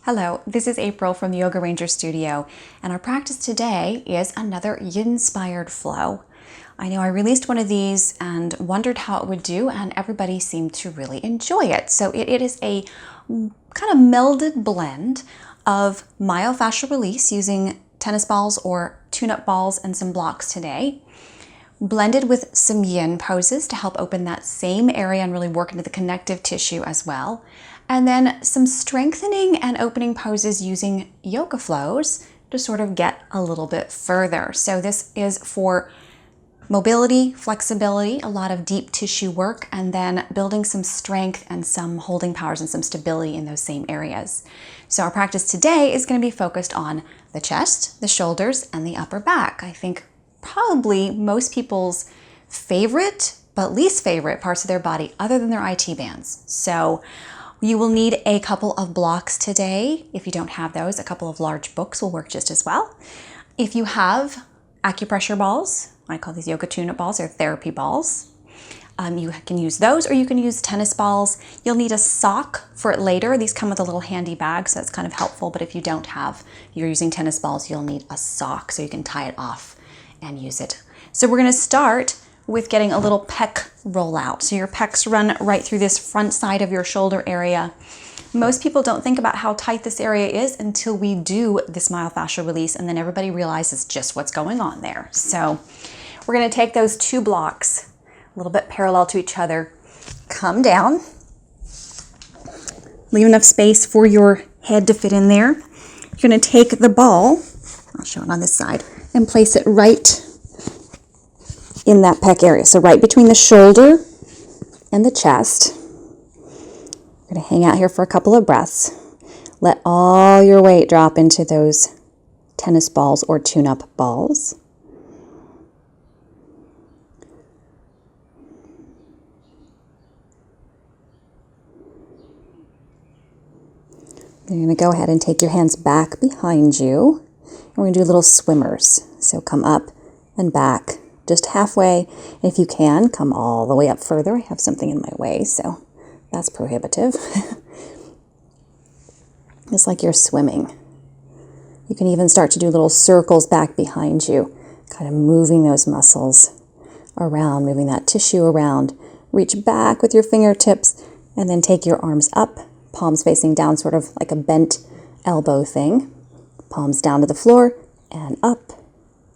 Hello, this is April from the Yoga Ranger Studio, and our practice today is another Yinspired flow. I know I released one of these and wondered how it would do, and everybody seemed to really enjoy it. So it is a kind of melded blend of myofascial release using tennis balls or tune-up balls and some blocks today, blended with some yin poses to help open that same area and really work into the connective tissue as well. And then some strengthening and opening poses using yoga flows to sort of get a little bit further. So this is for mobility, flexibility, a lot of deep tissue work, and then building some strength and some holding powers and some stability in those same areas. So our practice today is going to be focused on the chest, the shoulders, and the upper back. I think probably most people's favorite, but least favorite parts of their body other than their IT bands. So you will need a couple of blocks today. If you don't have those, a couple of large books will work just as well. If you have acupressure balls, I call these yoga tune-up balls or therapy balls, you can use those, or you can use tennis balls. You'll need a sock for it later. These come with a little handy bag, so that's kind of helpful. But if you don't have, you're using tennis balls, you'll need a sock so you can tie it off and use it. So we're going to start with getting a little pec rollout. So your pecs run right through this front side of your shoulder area. Most people don't think about how tight this area is until we do this myofascial release, and then everybody realizes just what's going on there. So we're going to take those two blocks a little bit parallel to each other, come down, leave enough space for your head to fit in there. You're going to take the ball, I'll show it on this side, and place it right in that pec area. So right between the shoulder and the chest. We're going to hang out here for a couple of breaths. Let all your weight drop into those tennis balls or tune-up balls. You're going to go ahead and take your hands back behind you. And we're going to do little swimmers. So come up and back just halfway. And if you can, come all the way up further. I have something in my way, so that's prohibitive. It's like you're swimming. You can even start to do little circles back behind you, kind of moving those muscles around, moving that tissue around. Reach back with your fingertips and then take your arms up, palms facing down, sort of like a bent elbow thing. Palms down to the floor and up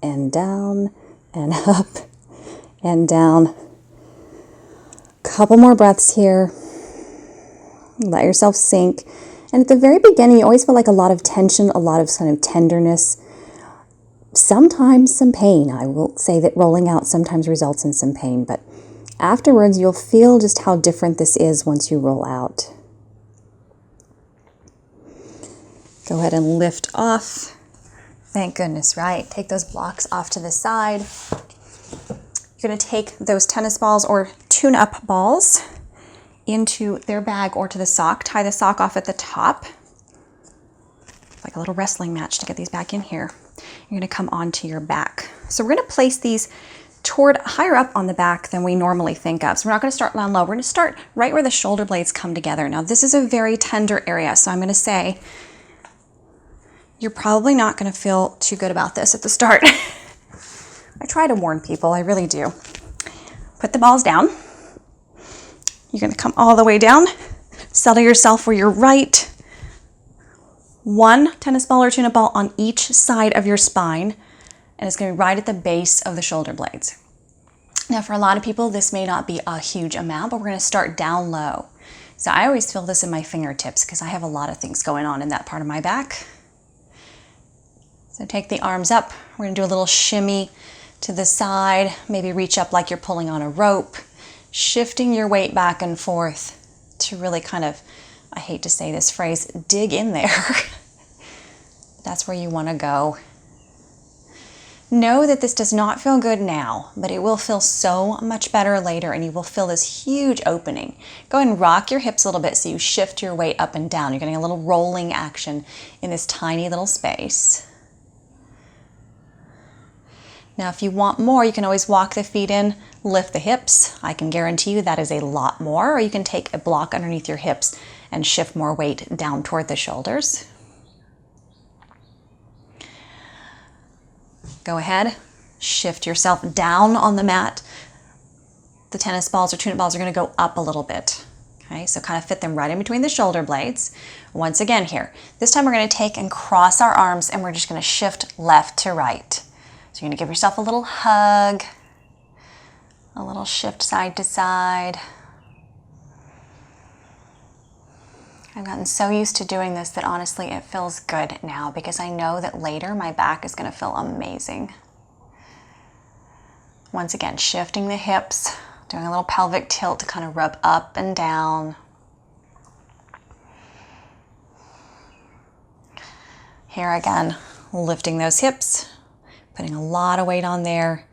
and down and up and down. Couple more breaths here. Let yourself sink. And at the very beginning, you always feel like a lot of tension, a lot of kind of tenderness, sometimes some pain. I will say that rolling out sometimes results in some pain, but afterwards you'll feel just how different this is once you roll out. Go ahead and lift off. Thank goodness, right? Take those blocks off to the side. You're going to take those tennis balls or tune-up balls into their bag or to the sock. Tie the sock off at the top. Like a little wrestling match to get these back in here. You're going to come onto your back. So we're going to place these toward higher up on the back than we normally think of. So we're not going to start down low. We're going to start right where the shoulder blades come together. Now this is a very tender area, so I'm going to say you're probably not going to feel too good about this at the start. I try to warn people, I really do. Put the balls down. You're going to come all the way down. Settle yourself where you're right. One tennis ball or tune-up ball on each side of your spine, and it's going to be right at the base of the shoulder blades. Now for a lot of people, this may not be a huge amount, but we're going to start down low. So I always feel this in my fingertips because I have a lot of things going on in that part of my back. So take the arms up. We're going to do a little shimmy to the side. Maybe reach up like you're pulling on a rope. Shifting your weight back and forth to really kind of, I hate to say this phrase, dig in there. That's where you want to go. Know that this does not feel good now, but it will feel so much better later, and you will feel this huge opening. Go ahead and rock your hips a little bit so you shift your weight up and down. You're getting a little rolling action in this tiny little space. Now, if you want more, you can always walk the feet in, lift the hips. I can guarantee you that is a lot more, or you can take a block underneath your hips and shift more weight down toward the shoulders. Go ahead, shift yourself down on the mat. The tennis balls or tuna balls are going to go up a little bit. Okay, so kind of fit them right in between the shoulder blades. Once again here, this time we're going to take and cross our arms and we're just going to shift left to right. So you're going to give yourself a little hug, a little shift side to side. I've gotten so used to doing this that honestly it feels good now because I know that later my back is going to feel amazing. Once again, shifting the hips, doing a little pelvic tilt to kind of rub up and down. Here again, lifting those hips, putting a lot of weight on there.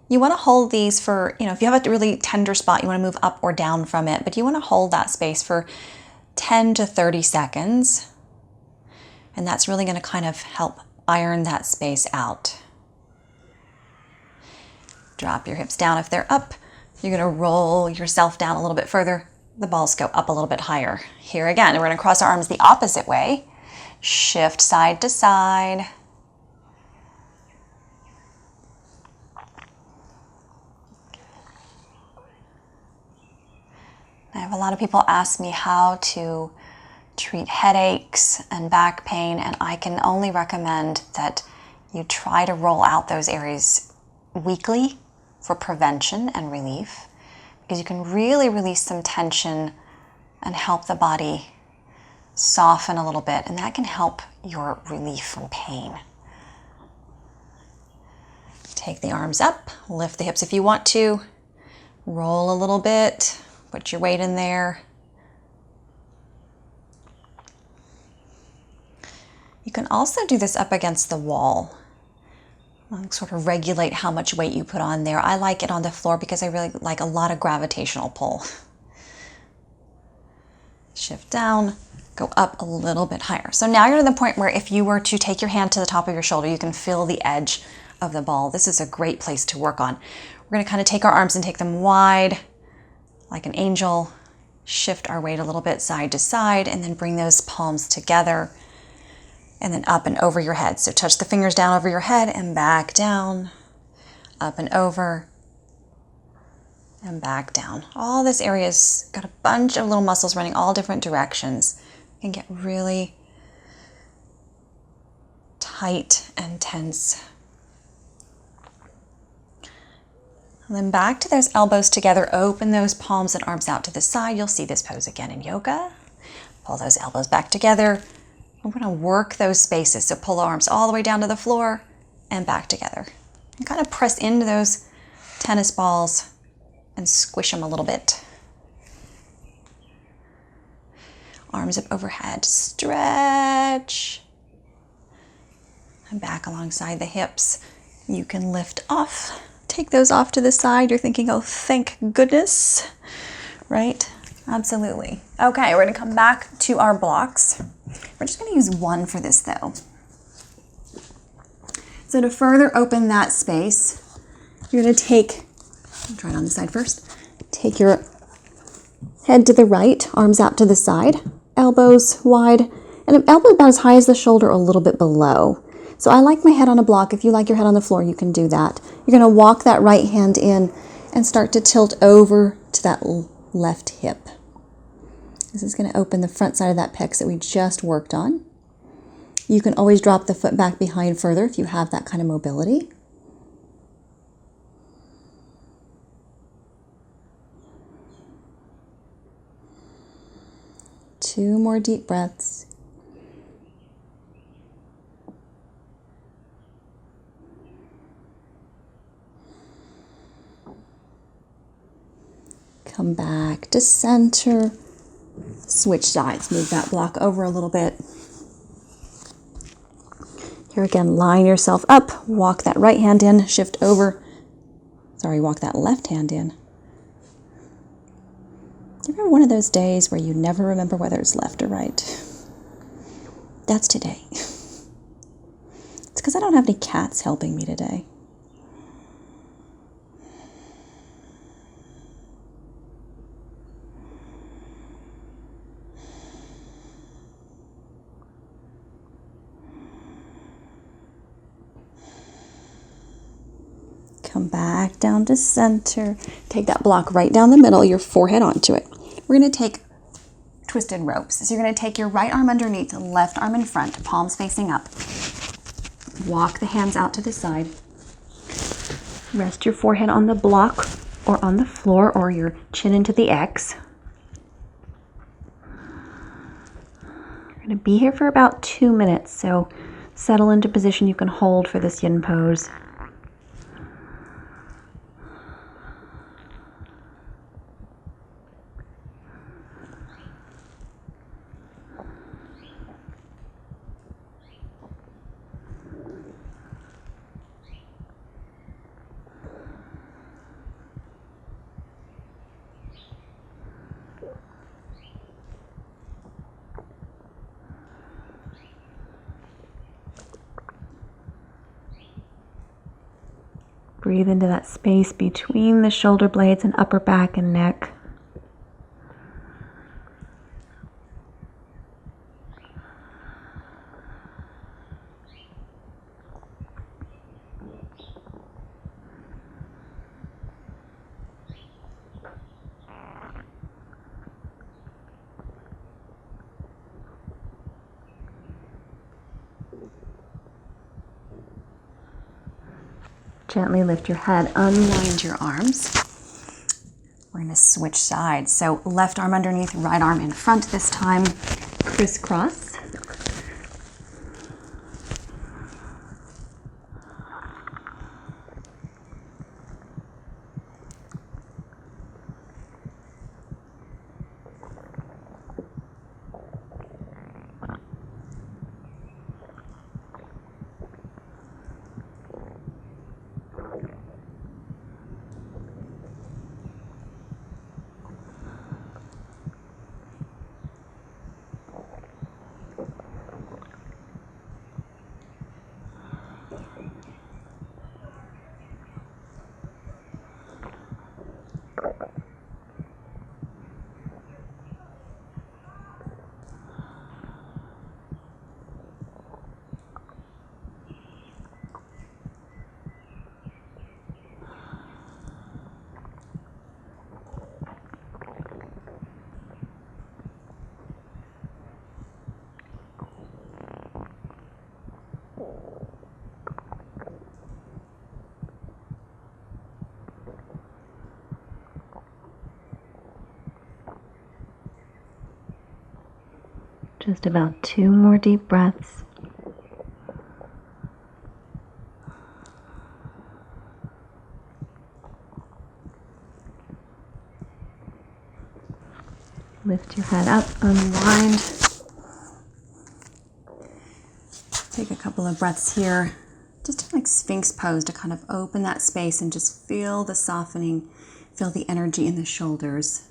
You want to hold these for, if you have a really tender spot, you want to move up or down from it, but you want to hold that space for 10 to 30 seconds. And that's really going to kind of help iron that space out. Drop your hips down if they're up. You're going to roll yourself down a little bit further. The balls go up a little bit higher. Here again, we're going to cross our arms the opposite way. Shift side to side. I have a lot of people ask me how to treat headaches and back pain, and I can only recommend that you try to roll out those areas weekly for prevention and relief, because you can really release some tension and help the body soften a little bit, and that can help your relief from pain. Take the arms up, lift the hips if you want to, roll a little bit, put your weight in there. You can also do this up against the wall. Sort of regulate how much weight you put on there. I like it on the floor because I really like a lot of gravitational pull. Shift down, go up a little bit higher. So now you're to the point where if you were to take your hand to the top of your shoulder, you can feel the edge of the ball. This is a great place to work on. We're going to kind of take our arms and take them wide like an angel, shift our weight a little bit side to side, and then bring those palms together and then up and over your head. So touch the fingers down over your head and back down, up and over, and back down. All this area's got a bunch of little muscles running all different directions. You can get really tight and tense. And then back to those elbows together, open those palms and arms out to the side. You'll see this pose again in yoga. Pull those elbows back together. We're going to work those spaces. So pull the arms all the way down to the floor and back together. And kind of press into those tennis balls and squish them a little bit. Arms up overhead, stretch. And back alongside the hips. You can lift off. Take those off to the side. You're thinking, oh, thank goodness, right? Absolutely. Okay, we're going to come back to our blocks. We're just going to use one for this though. So to further open that space, you're going to take, I'll try it on the side first, take your head to the right, arms out to the side, elbows wide, and elbows about as high as the shoulder, a little bit below. So I like my head on a block. If you like your head on the floor, you can do that. You're going to walk that right hand in and start to tilt over to that left hip. This is going to open the front side of that pec that we just worked on. You can always drop the foot back behind further if you have that kind of mobility. Two more deep breaths. Come back to center. Switch sides, move that block over a little bit. Here again, line yourself up, walk that right hand in, shift over. Walk that left hand in. You ever one of those days where you never remember whether it's left or right? That's today. It's because I don't have any cats helping me today. Come back down to center. Take that block right down the middle, your forehead onto it. We're going to take twisted ropes. So you're going to take your right arm underneath, left arm in front, palms facing up. Walk the hands out to the side. Rest your forehead on the block or on the floor or your chin into the X. You're going to be here for about 2 minutes, so settle into position you can hold for this yin pose. Breathe into that space between the shoulder blades and upper back and neck. Gently lift your head, unwind your arms. We're going to switch sides. So left arm underneath, right arm in front this time. Crisscross. Just about 2 more deep breaths. Lift your head up, unwind. Take a couple of breaths here. Just like Sphinx pose to kind of open that space and just feel the softening, feel the energy in the shoulders.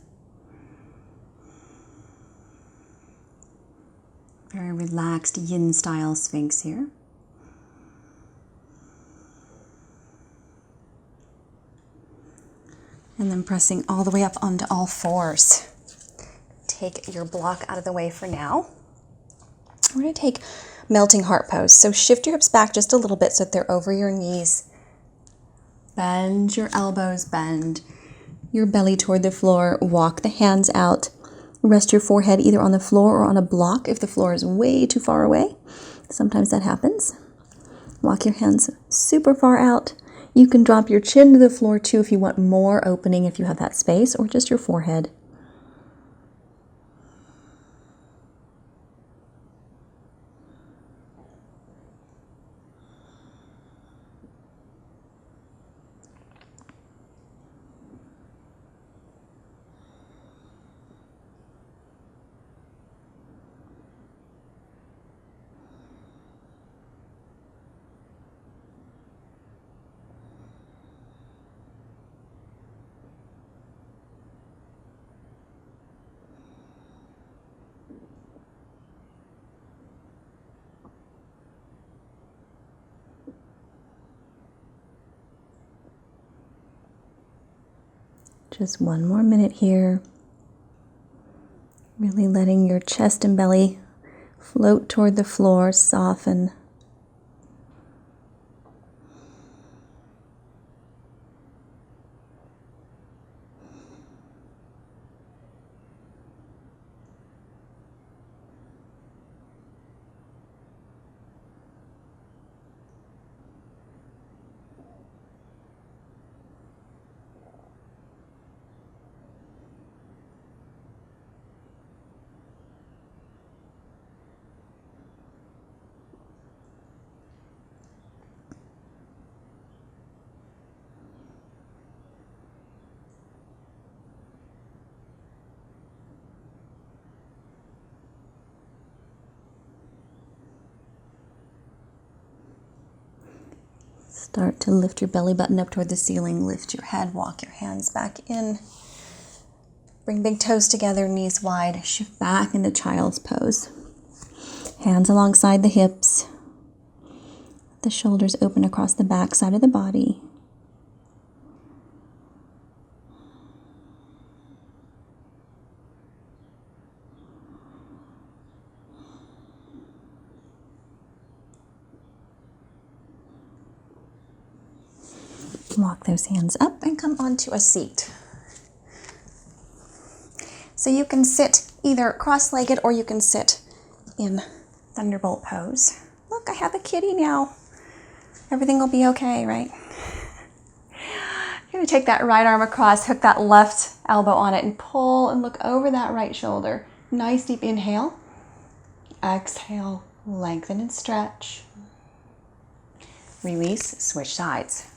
Very relaxed yin style Sphinx here. And then pressing all the way up onto all fours. Take your block out of the way for now. We're going to take melting heart pose. So shift your hips back just a little bit so that they're over your knees. Bend your elbows, bend your belly toward the floor. Walk the hands out. Rest your forehead either on the floor or on a block if the floor is way too far away. Sometimes that happens. Walk your hands super far out. You can drop your chin to the floor too if you want more opening, if you have that space, or just your forehead. Just 1 more minute here. Really letting your chest and belly float toward the floor, soften. Start to lift your belly button up toward the ceiling. Lift your head, walk your hands back in. Bring big toes together, knees wide. Shift back into child's pose. Hands alongside the hips. The shoulders open across the back side of the body. Walk those hands up and come onto a seat. So you can sit either cross-legged or you can sit in thunderbolt pose. Look, I have a kitty now. Everything will be okay, right? You're going to take that right arm across, hook that left elbow on it, and pull and look over that right shoulder. Nice deep inhale. Exhale, lengthen and stretch. Release, switch sides.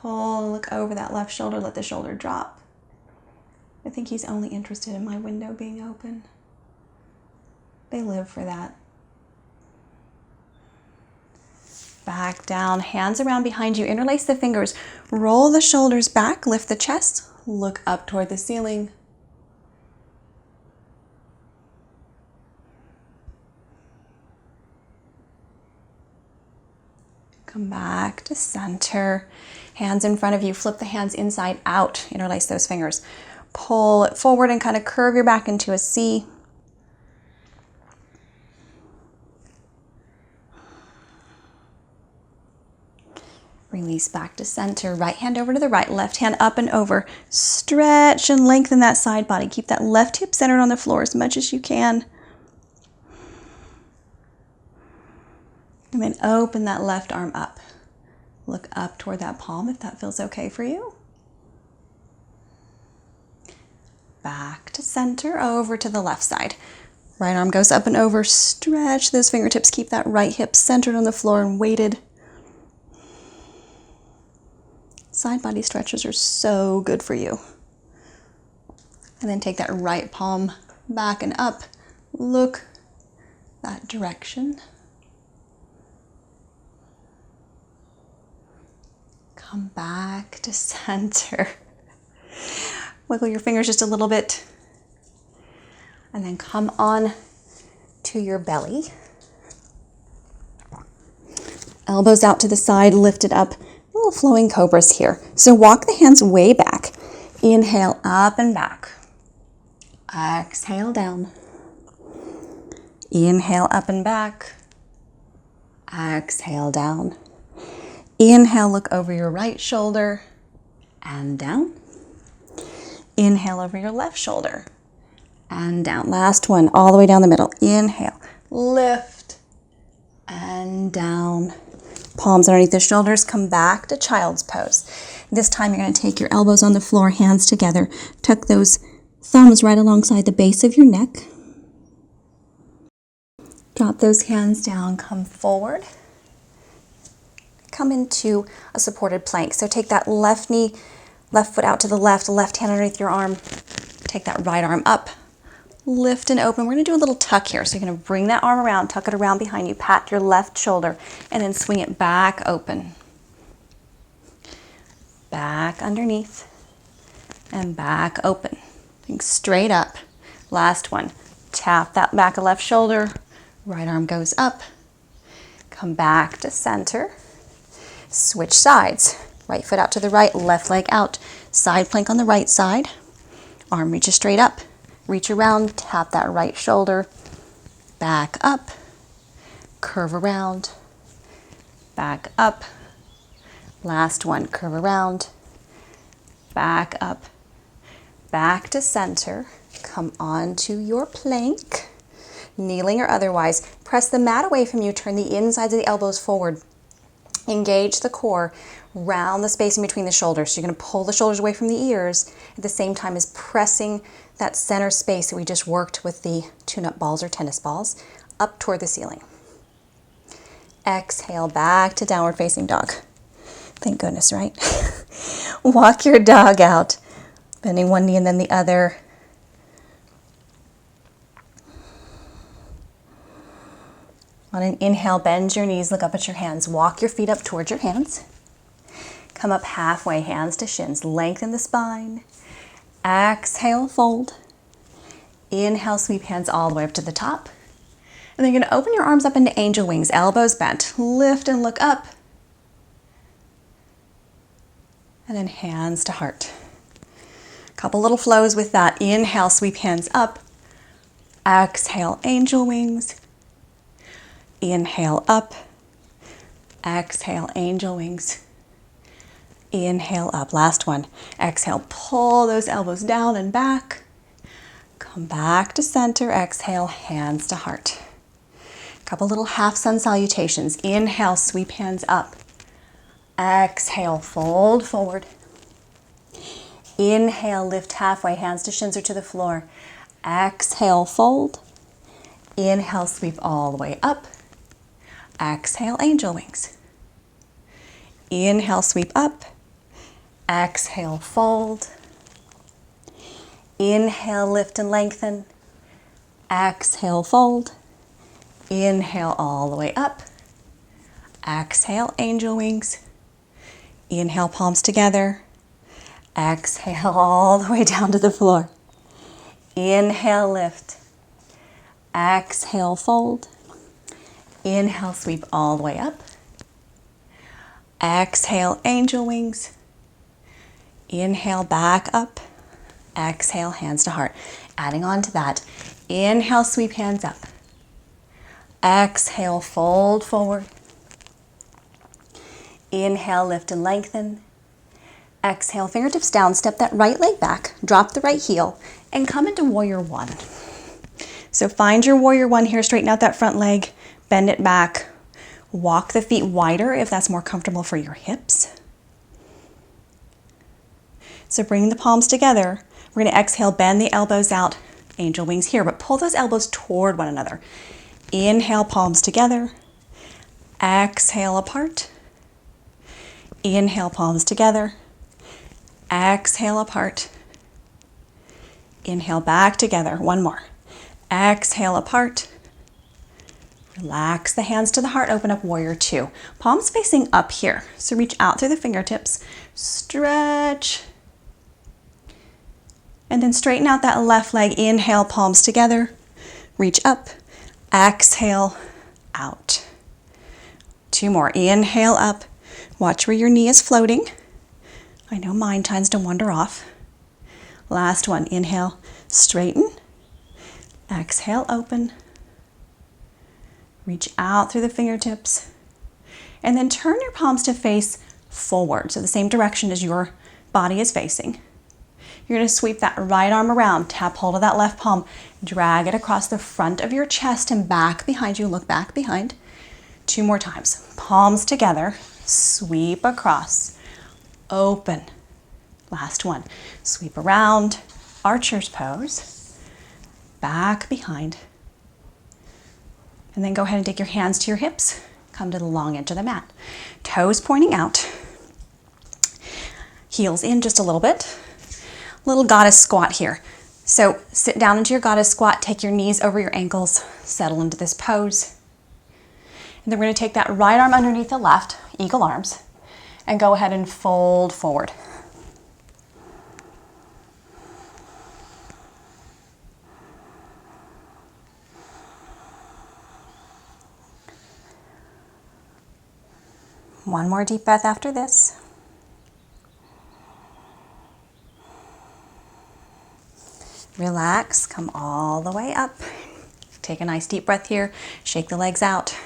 Pull, look over that left shoulder, let the shoulder drop. I think he's only interested in my window being open. They live for that. Back down, hands around behind you, interlace the fingers, roll the shoulders back, lift the chest, look up toward the ceiling. Come back to center. Hands in front of you, flip the hands inside out, interlace those fingers. Pull it forward and kind of curve your back into a C. Release back to center. Right hand over to the right, left hand up and over. Stretch and lengthen that side body. Keep that left hip centered on the floor as much as you can. And then open that left arm up. Look up toward that palm if that feels okay for you. Back to center, over to the left side. Right arm goes up and over. Stretch those fingertips. Keep that right hip centered on the floor and weighted. Side body stretches are so good for you. And then take that right palm back and up. Look that direction. Come back to center. Wiggle your fingers just a little bit. And then come on to your belly. Elbows out to the side, lifted up. Little flowing cobras here. So walk the hands way back. Inhale up and back. Exhale down. Inhale up and back. Exhale down. Inhale, look over your right shoulder and down. Inhale over your left shoulder and down. Last one, all the way down the middle. Inhale, lift and down. Palms underneath the shoulders, come back to child's pose. This time you're going to take your elbows on the floor, hands together. Tuck those thumbs right alongside the base of your neck. Drop those hands down, come forward. Come into a supported plank. So take that left knee, left foot out to the left hand underneath your arm. Take that right arm up. Lift and open. We're going to do a little tuck here. So you're going to bring that arm around, tuck it around behind you, pat your left shoulder, and then swing it back open. Back underneath and back open. Think straight up. Last one. Tap that back of left shoulder. Right arm goes up. Come back to center. Switch sides. Right foot out to the right, left leg out. Side plank on the right side. Arm reaches straight up. Reach around, tap that right shoulder. Back up. Curve around. Back up. Last one, curve around. Back up. Back to center. Come onto your plank. Kneeling or otherwise. Press the mat away from you. Turn the insides of the elbows forward. Engage the core, round the space in between the shoulders. So you're going to pull the shoulders away from the ears at the same time as pressing that center space that we just worked with the tune-up balls or tennis balls up toward the ceiling. Exhale back to downward facing dog. Thank goodness, right? Walk your dog out, bending one knee and then the other. On an inhale, bend your knees, look up at your hands. Walk your feet up towards your hands. Come up halfway, hands to shins. Lengthen the spine. Exhale, fold. Inhale, sweep hands all the way up to the top. And then you're going to open your arms up into angel wings, elbows bent. Lift and look up. And then hands to heart. Couple little flows with that. Inhale, sweep hands up. Exhale, angel wings. Inhale, up. Exhale, angel wings. Inhale, up. Last one. Exhale, pull those elbows down and back. Come back to center. Exhale, hands to heart. Couple little half sun salutations. Inhale, sweep hands up. Exhale, fold forward. Inhale, lift halfway, hands to shins or to the floor. Exhale, fold. Inhale, sweep all the way up. Exhale, angel wings. Inhale, sweep up. Exhale, fold. Inhale, lift and lengthen. Exhale, fold. Inhale all the way up. Exhale, angel wings. Inhale, palms together. Exhale all the way down to the floor. Inhale, lift. Exhale, fold. Inhale, sweep all the way up. Exhale, angel wings. Inhale, back up. Exhale, hands to heart. Adding on to that, inhale, sweep hands up. Exhale, fold forward. Inhale, lift and lengthen. Exhale, fingertips down, step that right leg back, drop the right heel, and come into warrior one. So find your warrior one here, straighten out that front leg, bend it back, walk the feet wider if that's more comfortable for your hips. So bring the palms together. We're going to exhale, bend the elbows out, angel wings here, but pull those elbows toward one another. Inhale, palms together. Exhale, apart. Inhale, palms together. Exhale, apart. Inhale, back together. One more. Exhale, apart. Relax the hands to the heart. Open up warrior two. Palms facing up here. So reach out through the fingertips. Stretch. And then straighten out that left leg. Inhale, palms together. Reach up. Exhale, out. Two more. Inhale, up. Watch where your knee is floating. I know mine tends to wander off. Last one. Inhale, straighten. Exhale, open. Reach out through the fingertips. And then turn your palms to face forward, so the same direction as your body is facing. You're going to sweep that right arm around, tap hold of that left palm, drag it across the front of your chest and back behind you. Look back behind. Two more times. Palms together, sweep across, open. Last one. Sweep around, archer's pose, back behind. And then go ahead and take your hands to your hips. Come to the long edge of the mat. Toes pointing out. Heels in just a little bit. Little goddess squat here. So sit down into your goddess squat, take your knees over your ankles, settle into this pose. And then we're going to take that right arm underneath the left, eagle arms, and go ahead and fold forward. One more deep breath after this. Relax, come all the way up. Take a nice deep breath here, shake the legs out.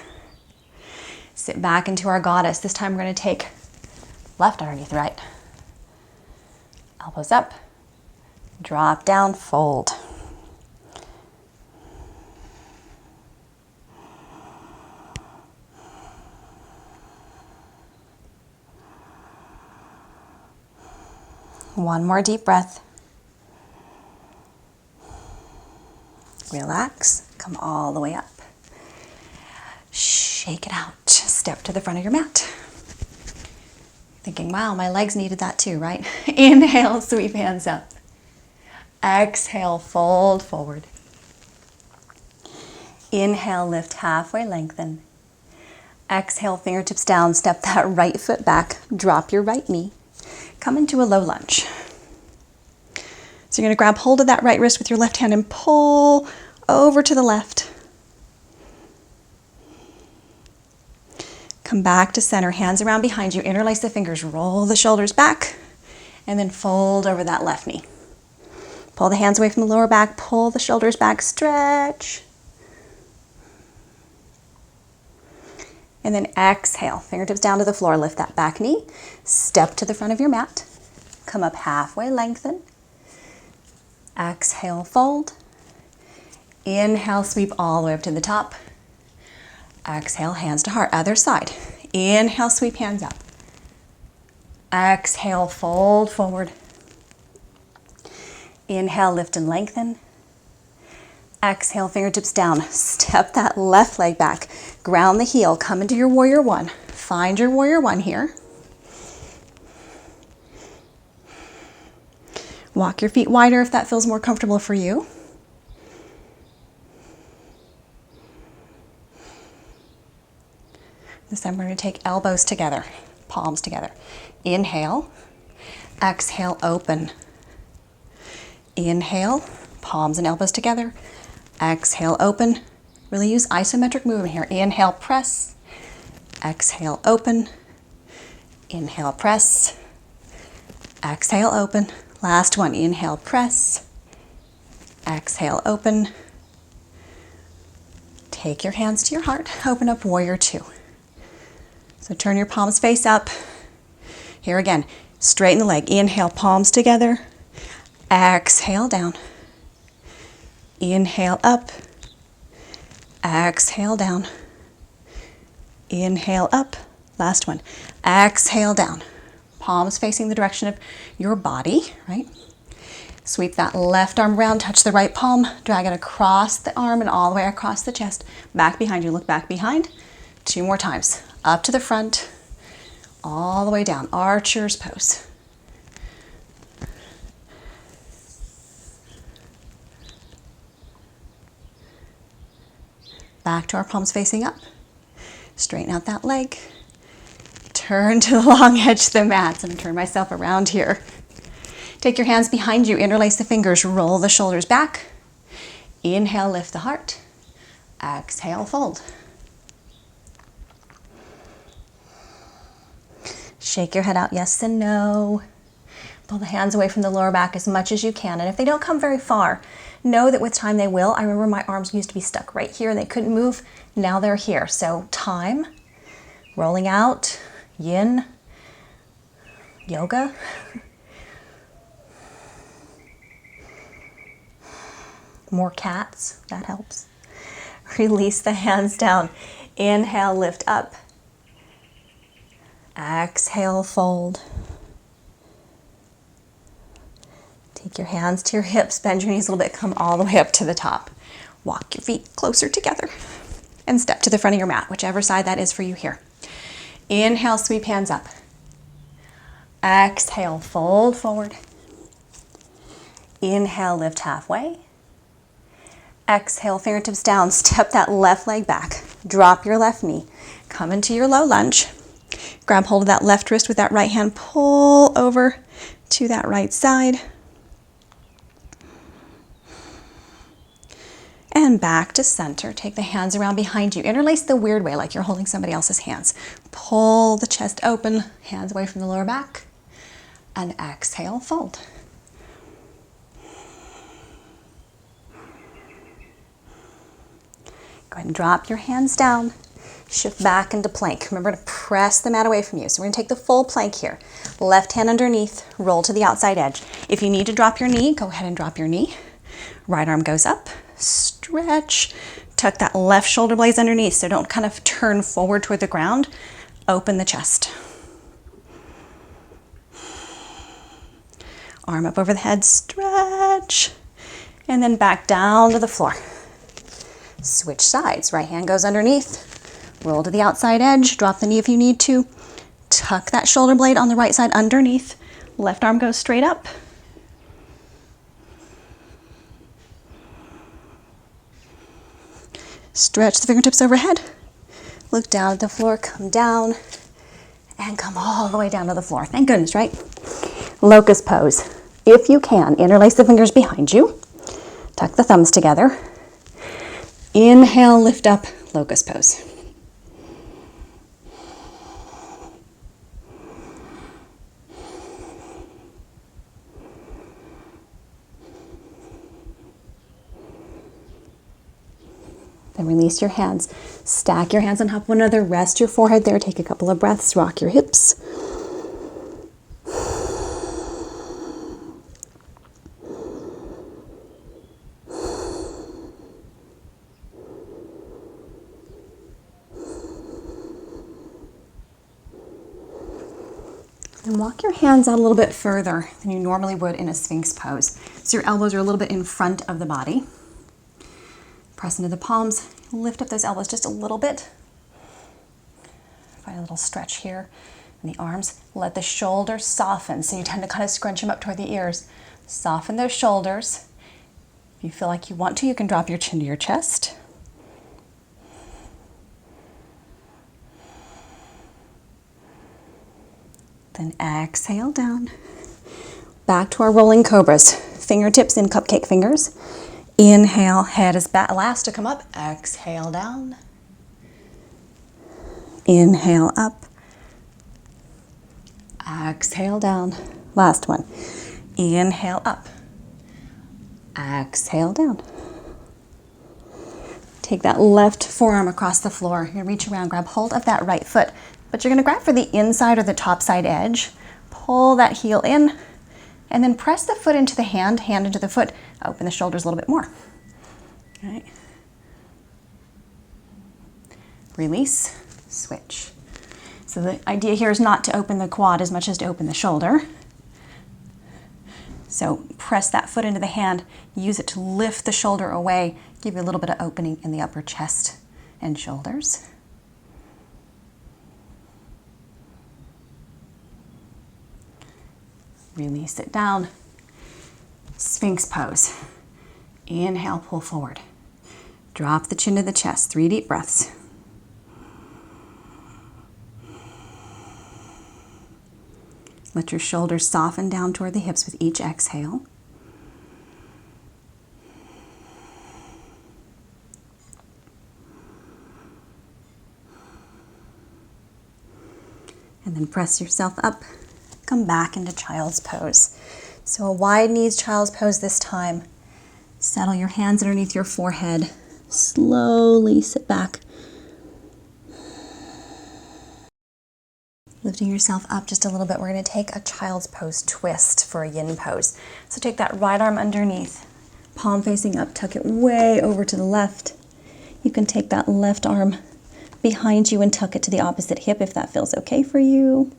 Sit back into our goddess. This time we're going to take left underneath right. Elbows up, drop down, fold. One more deep breath. Relax, come all the way up. Shake it out, step to the front of your mat. Thinking, wow, my legs needed that too, right? Inhale, sweep hands up. Exhale, fold forward. Inhale, lift halfway, lengthen. Exhale, fingertips down, step that right foot back, drop your right knee. Come into a low lunge. So you're going to grab hold of that right wrist with your left hand and pull over to the left. Come back to center, hands around behind you, interlace the fingers, roll the shoulders back, and then fold over that left knee. Pull the hands away from the lower back, pull the shoulders back, stretch. And then exhale, fingertips down to the floor, lift that back knee, step to the front of your mat, come up halfway, lengthen. Exhale, fold. Inhale, sweep all the way up to the top. Exhale, hands to heart, other side. Inhale, sweep hands up. Exhale, fold forward. Inhale, lift and lengthen. Exhale, fingertips down. Step that left leg back. Ground the heel. Come into your warrior one. Find your warrior one here. Walk your feet wider if that feels more comfortable for you. This time we're going to take elbows together, palms together. Inhale. Exhale, open. Inhale, palms and elbows together. Exhale, open. Really use isometric movement here. Inhale, press. Exhale, open. Inhale, press. Exhale, open. Last one. Inhale, press. Exhale, open. Take your hands to your heart. Open up warrior two. So turn your palms face up. Here again, straighten the leg. Inhale, palms together. Exhale, down. Inhale, up. Exhale, down. Inhale, up. Last one. Exhale, down. Palms facing the direction of your body, right? Sweep that left arm around, touch the right palm, drag it across the arm and all the way across the chest. Back behind you, look back behind. 2 more times. Up to the front, all the way down. Archer's pose. Back to our palms facing up. Straighten out that leg. Turn to the long edge of the mat. I'm going to turn myself around here. Take your hands behind you, interlace the fingers, roll the shoulders back. Inhale, lift the heart. Exhale, fold. Shake your head out, yes and no. Pull the hands away from the lower back as much as you can. And if they don't come very far, know that with time they will. I remember my arms used to be stuck right here and they couldn't move. Now they're here. So time, rolling out, yin, yoga. More cats, that helps. Release the hands down. Inhale, lift up. Exhale, fold. Take your hands to your hips, bend your knees a little bit, come all the way up to the top. Walk your feet closer together and step to the front of your mat, whichever side that is for you here. Inhale, sweep hands up. Exhale, fold forward. Inhale, lift halfway. Exhale, fingertips down, step that left leg back. Drop your left knee. Come into your low lunge. Grab hold of that left wrist with that right hand, pull over to that right side. And back to center. Take the hands around behind you. Interlace the weird way, like you're holding somebody else's hands. Pull the chest open, hands away from the lower back. And exhale, fold. Go ahead and drop your hands down. Shift back into plank. Remember to press the mat away from you. So we're going to take the full plank here. Left hand underneath, roll to the outside edge. If you need to drop your knee, go ahead and drop your knee. Right arm goes up, stretch. Tuck that left shoulder blades underneath, so don't kind of turn forward toward the ground. Open the chest. Arm up over the head, stretch. And then back down to the floor. Switch sides. Right hand goes underneath. Roll to the outside edge, drop the knee if you need to. Tuck that shoulder blade on the right side underneath. Left arm goes straight up. Stretch the fingertips overhead. Look down at the floor, come down, and come all the way down to the floor. Thank goodness, right? Locust pose. If you can, interlace the fingers behind you. Tuck the thumbs together. Inhale, lift up, locust pose. Then release your hands. Stack your hands on top of one another. Rest your forehead there. Take a couple of breaths. Rock your hips. And walk your hands out a little bit further than you normally would in a Sphinx pose. So your elbows are a little bit in front of the body. Press into the palms, lift up those elbows just a little bit. Find a little stretch here in the arms. Let the shoulders soften. So you tend to kind of scrunch them up toward the ears. Soften those shoulders. If you feel like you want to, you can drop your chin to your chest. Then exhale down. Back to our rolling cobras. Fingertips in cupcake fingers. Inhale, head is back, last to come up. Exhale down. Inhale up. Exhale down. Last one. Inhale up. Exhale down. Take that left forearm across the floor. You're gonna reach around, grab hold of that right foot, but you're gonna grab for the inside or the top side edge. Pull that heel in, and then press the foot into the hand into the foot. Open the shoulders a little bit more. All right. Release, switch. So the idea here is not to open the quad as much as to open the shoulder. So press that foot into the hand, use it to lift the shoulder away, give you a little bit of opening in the upper chest and shoulders. Release it down. Sphinx pose. Inhale, pull forward. Drop the chin to the chest. 3 deep breaths. Let your shoulders soften down toward the hips with each exhale. And then press yourself up. Come back into child's pose. So a wide knees child's pose this time. Settle your hands underneath your forehead. Slowly sit back. Lifting yourself up just a little bit. We're going to take a child's pose twist for a yin pose. So take that right arm underneath, palm facing up, tuck it way over to the left. You can take that left arm behind you and tuck it to the opposite hip if that feels okay for you.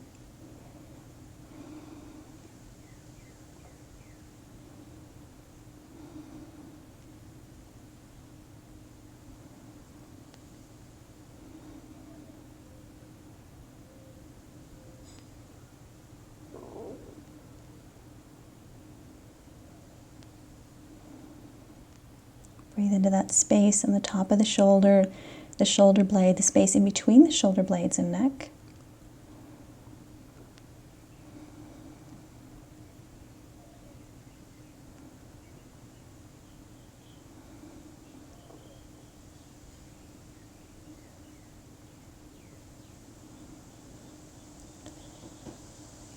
Breathe into that space on the top of the shoulder blade, the space in between the shoulder blades and neck.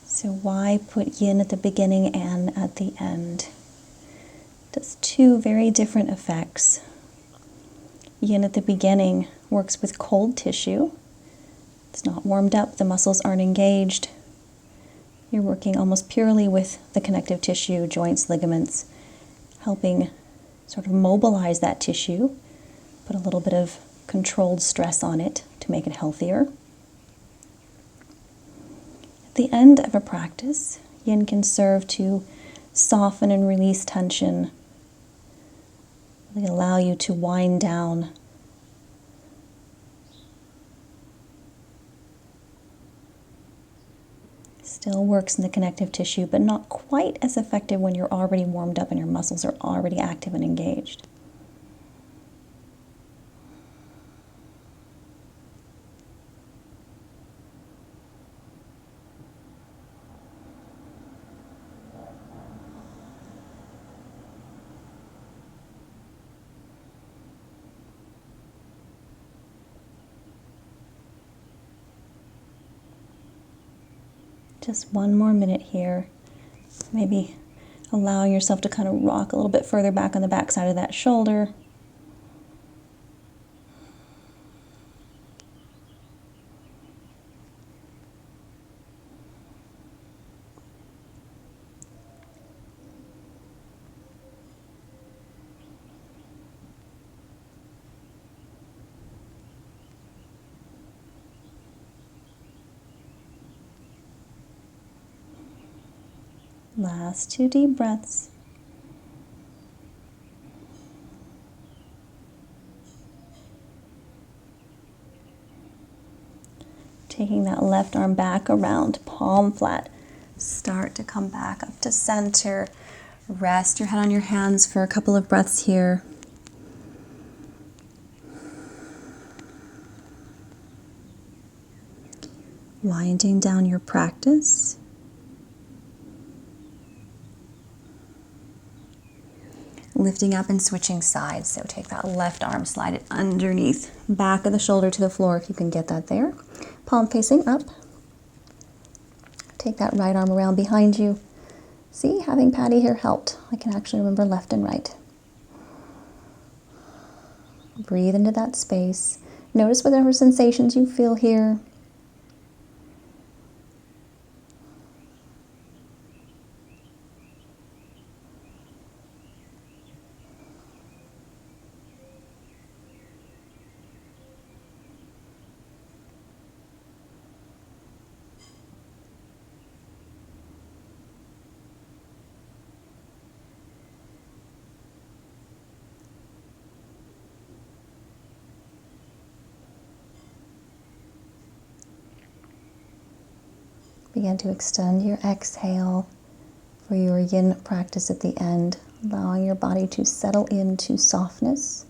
So why put yin at the beginning and at the end? It does 2 very different effects. Yin at the beginning works with cold tissue. It's not warmed up, the muscles aren't engaged. You're working almost purely with the connective tissue, joints, ligaments, helping sort of mobilize that tissue, put a little bit of controlled stress on it to make it healthier. At the end of a practice, yin can serve to soften and release tension, really allow you to wind down. Still works in the connective tissue, but not quite as effective when you're already warmed up and your muscles are already active and engaged. Just one more minute here. Maybe allowing yourself to kind of rock a little bit further back on the back side of that shoulder. Last 2 deep breaths. Taking that left arm back around, palm flat. Start to come back up to center. Rest your head on your hands for a couple of breaths here. Winding down your practice. Lifting up and switching sides. So take that left arm, slide it underneath, back of the shoulder to the floor if you can get that there. Palm facing up. Take that right arm around behind you. See, having Patty here helped. I can actually remember left and right. Breathe into that space. Notice whatever sensations you feel here. Begin to extend your exhale for your yin practice at the end, allowing your body to settle into softness.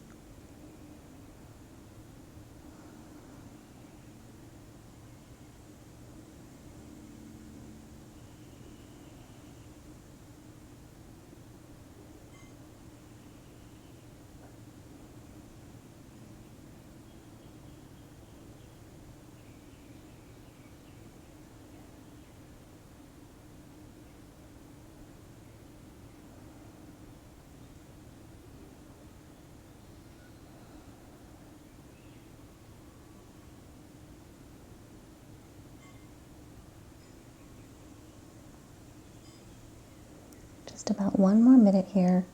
Just about one more minute here.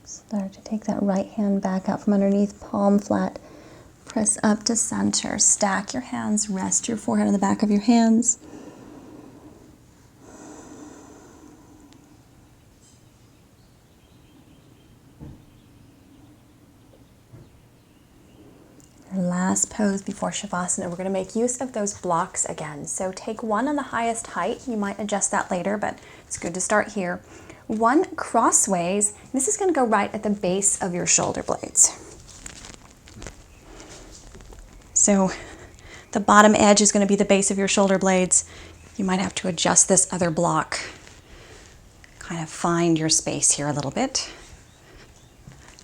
Start to take that right hand back out from underneath, palm flat. Press up to center. Stack your hands. Rest your forehead on the back of your hands. Our last pose before Shavasana. We're going to make use of those blocks again. So take one on the highest height. You might adjust that later, but it's good to start here. One crossways. This is going to go right at the base of your shoulder blades. So the bottom edge is going to be the base of your shoulder blades. You might have to adjust this other block. Kind of find your space here a little bit.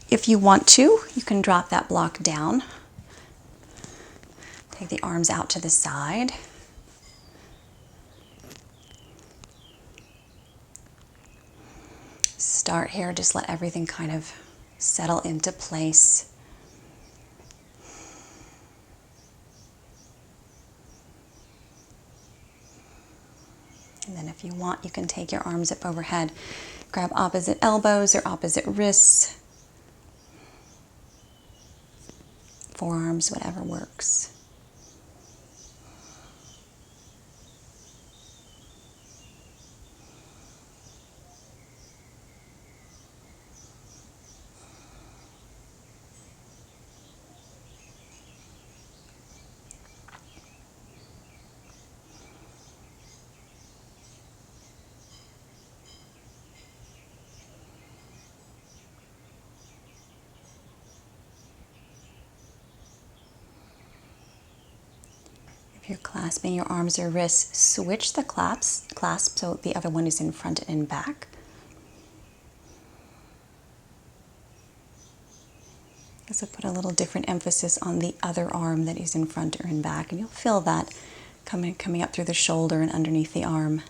If you want to, you can drop that block down. Take the arms out to the side. Start here, just let everything kind of settle into place. And then if you want, you can take your arms up overhead. Grab opposite elbows or opposite wrists. Forearms, whatever works. If you're clasping your arms or wrists, switch the clasp so the other one is in front and in back. This will put a little different emphasis on the other arm that is in front or in back, and you'll feel that coming up through the shoulder and underneath the arm.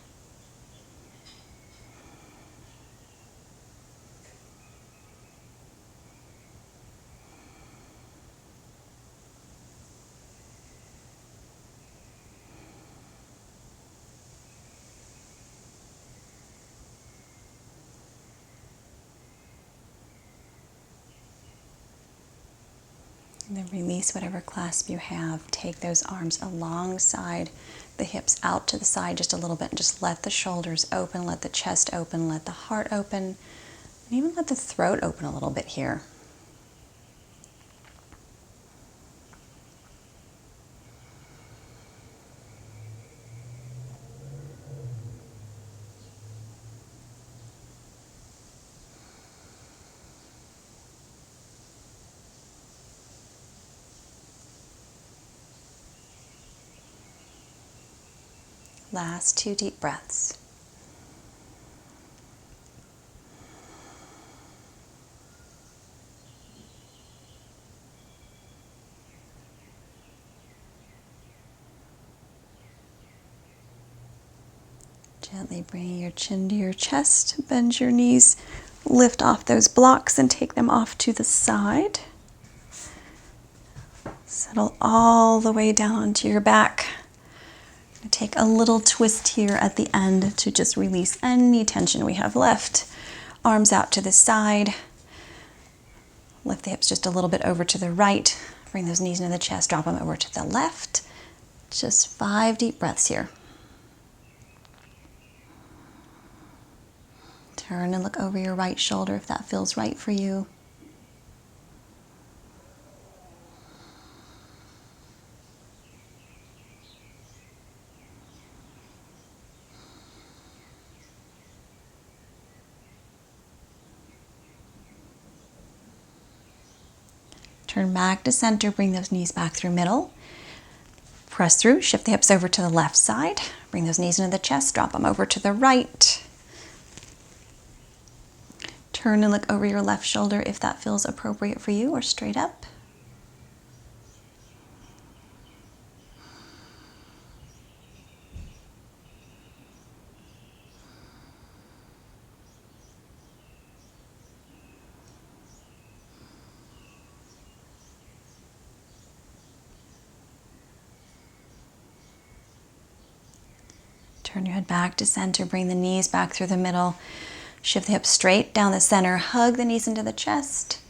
And then release whatever clasp you have. Take those arms alongside the hips out to the side just a little bit, and just let the shoulders open, let the chest open, let the heart open, and even let the throat open a little bit here. Last 2 deep breaths. Gently bring your chin to your chest, bend your knees, lift off those blocks and take them off to the side. Settle all the way down to your back. Take a little twist here at the end to just release any tension we have left. Arms out to the side. Lift the hips just a little bit over to the right. Bring those knees into the chest, drop them over to the left. Just 5 deep breaths here. Turn and look over your right shoulder if that feels right for you. Turn back to center, bring those knees back through middle. Press through, shift the hips over to the left side. Bring those knees into the chest, drop them over to the right. Turn and look over your left shoulder if that feels appropriate for you, or straight up. Turn your head back to center, bring the knees back through the middle. Shift the hips straight down the center, hug the knees into the chest,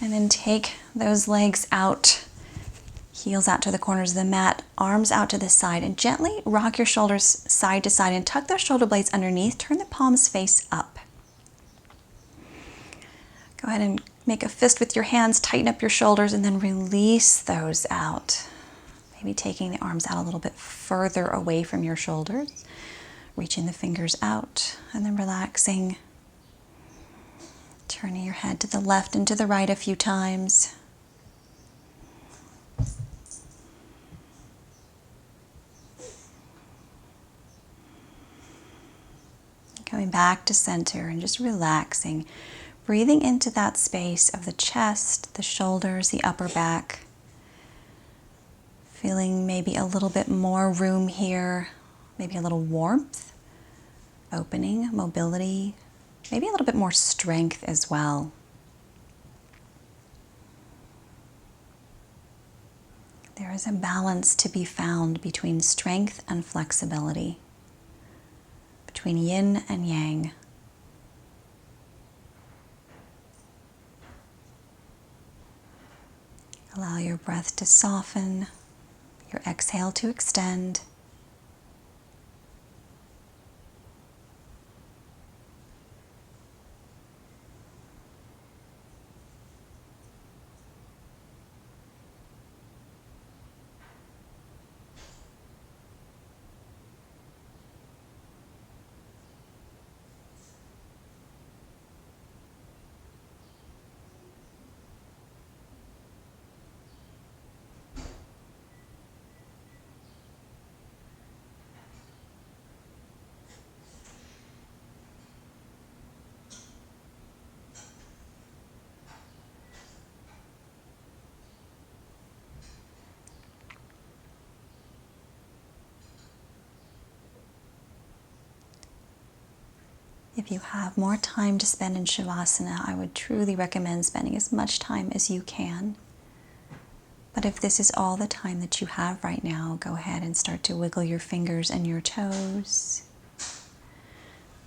and then take those legs out, heels out to the corners of the mat, arms out to the side, and gently rock your shoulders side to side and tuck those shoulder blades underneath. Turn the palms face up. Go ahead and make a fist with your hands, tighten up your shoulders, and then release those out. Maybe taking the arms out a little bit further away from your shoulders, reaching the fingers out, and then relaxing. Turning your head to the left and to the right a few times. Coming back to center and just relaxing. Breathing into that space of the chest, the shoulders, the upper back. Feeling maybe a little bit more room here, maybe a little warmth, opening, mobility, maybe a little bit more strength as well. There is a balance to be found between strength and flexibility, between yin and yang. Allow your breath to soften, your exhale to extend. If you have more time to spend in Shavasana, I would truly recommend spending as much time as you can. But if this is all the time that you have right now, go ahead and start to wiggle your fingers and your toes.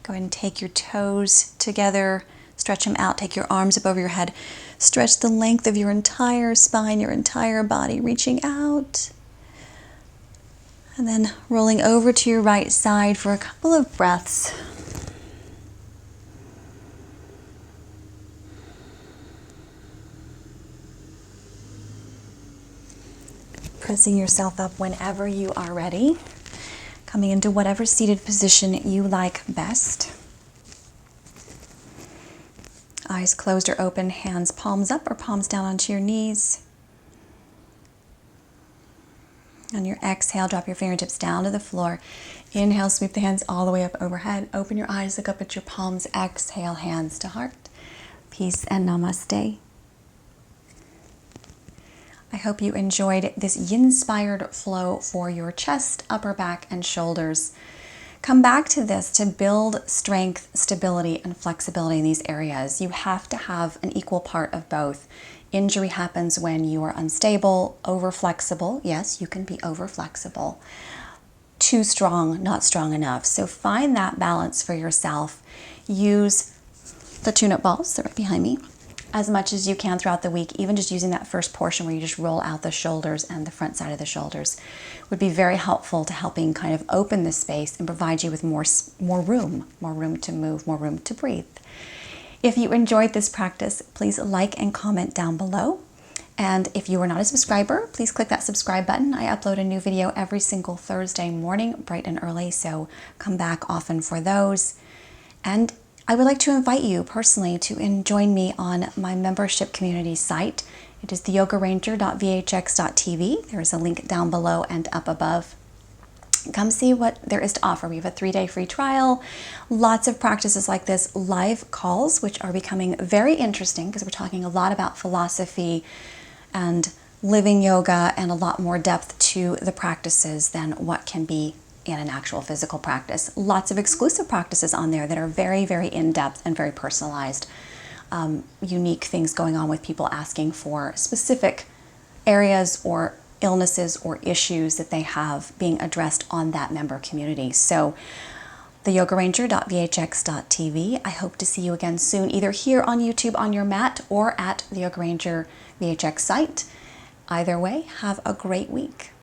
Go ahead and take your toes together, stretch them out, take your arms up over your head, stretch the length of your entire spine, your entire body, reaching out. And then rolling over to your right side for a couple of breaths. Pressing yourself up whenever you are ready. Coming into whatever seated position you like best. Eyes closed or open, hands palms up or palms down onto your knees. On your exhale, drop your fingertips down to the floor. Inhale, sweep the hands all the way up overhead. Open your eyes, look up at your palms. Exhale, hands to heart. Peace and namaste. I hope you enjoyed this Yinspired flow for your chest, upper back, and shoulders. Come back to this to build strength, stability, and flexibility in these areas. You have to have an equal part of both. Injury happens when you are unstable, over-flexible. Yes, you can be over-flexible. Too strong, not strong enough. So find that balance for yourself. Use the tune-up balls, they're right behind me, as much as you can throughout the week. Even just using that first portion where you just roll out the shoulders and the front side of the shoulders would be very helpful to helping kind of open the space and provide you with more room to move, more room to breathe. If you enjoyed this practice, please like and comment down below. And if you are not a subscriber, please click that subscribe button. I upload a new video every single Thursday morning, bright and early, so come back often for those. And I would like to invite you personally to join me on my membership community site. It is theyogaranger.vhx.tv. There is a link down below and up above. Come see what there is to offer. We have a 3-day free trial, lots of practices like this, live calls, which are becoming very interesting because we're talking a lot about philosophy and living yoga and a lot more depth to the practices than what can be in an actual physical practice. Lots of exclusive practices on there that are very, very in-depth and very personalized. Unique things going on with people asking for specific areas or illnesses or issues that they have being addressed on that member community. So theyogaranger.vhx.tv. I hope to see you again soon, either here on YouTube on your mat or at the Yoga Ranger VHX site. Either way, have a great week.